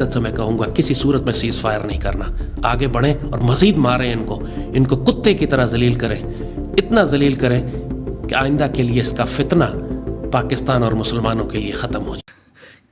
से मैं कहूँगा किसी सूरत में सीज़ फायर नहीं करना, आगे बढ़ें और मज़ीद मारें इनको कुत्ते की तरह ज़लील करें, इतना ज़लील करें कि आइंदा के लिए इसका फितना पाकिस्तान और मुसलमानों के लिए ख़त्म हो जाए।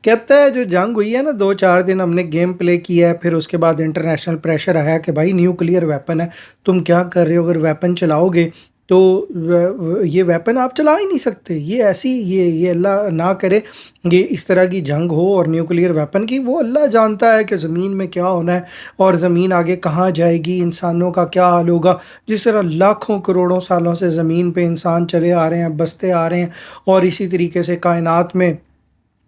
कहता है जो जंग हुई है ना 2-4 दिन हमने गेम प्ले किया है, फिर उसके बाद इंटरनेशनल प्रेशर आया कि भाई न्यूक्लियर वेपन है, तुम क्या कर रहे हो, अगर वेपन चलाओगे तो ये वेपन आप चला ही नहीं सकते, ये ऐसी ये अल्लाह ना करे ये इस तरह की जंग हो और न्यूक्लियर वेपन की, वो अल्लाह जानता है कि ज़मीन में क्या होना है और ज़मीन आगे कहाँ जाएगी, इंसानों का क्या हाल होगा। जिस तरह लाखों करोड़ों सालों से ज़मीन पे इंसान चले आ रहे हैं, बसते आ रहे हैं और इसी तरीके से कायनात में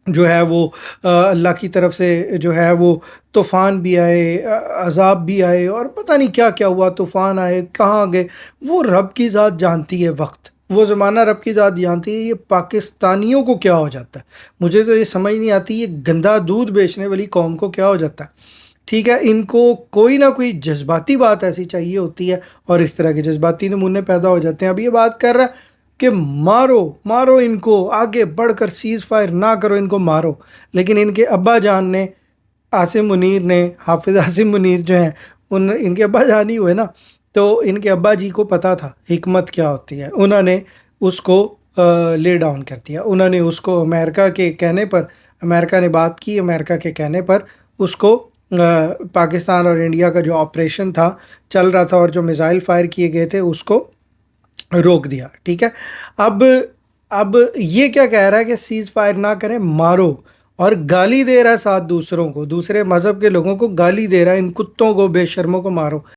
जो है वो अल्लाह की तरफ से जो है वो तूफ़ान भी आए, अज़ाब भी आए और पता नहीं क्या-क्या हुआ, तूफ़ान आए, कहाँ गए, वो रब की ज़ात जानती है वक़्त, वो ज़माना रब की ज़ात जानती है। ये पाकिस्तानियों को क्या हो जाता है? मुझे तो ये समझ नहीं आती, ये गंदा दूध बेचने वाली कौम को क्या हो जाता है? ठीक है, इनको कोई ना कोई जज़्बाती बात ऐसी चाहिए होती है और इस तरह के जज़्बाती नमूने पैदा हो जाते हैं। अब ये बात कर रहा है कि मारो, मारो इनको, आगे बढ़कर सीज़ फायर ना करो, इनको मारो। लेकिन इनके अब्बा जान ने, आसिम मुनीर ने, हाफ़िज़ आसिम मुनीर जो हैं, उन इनके अब्बा जान ही हुए ना, तो इनके अब्बा जी को पता था हिकमत क्या होती है। उन्होंने उसको ले डाउन कर दिया। उन्होंने उसको अमेरिका के कहने पर, अमेरिका ने बात की, अमेरिका के कहने पर उसको पाकिस्तान और इंडिया का जो ऑपरेशन था, चल रहा था और जो मिसाइल फायर किए गए थे, उसको रोक दिया। ठीक है, अब ये क्या कह रहा है कि सीज़ फायर ना करें, मारो, और गाली दे रहा है साथ दूसरों को, दूसरे मज़हब के लोगों को गाली दे रहा है, इन कुत्तों को, बेशर्मों को मारो।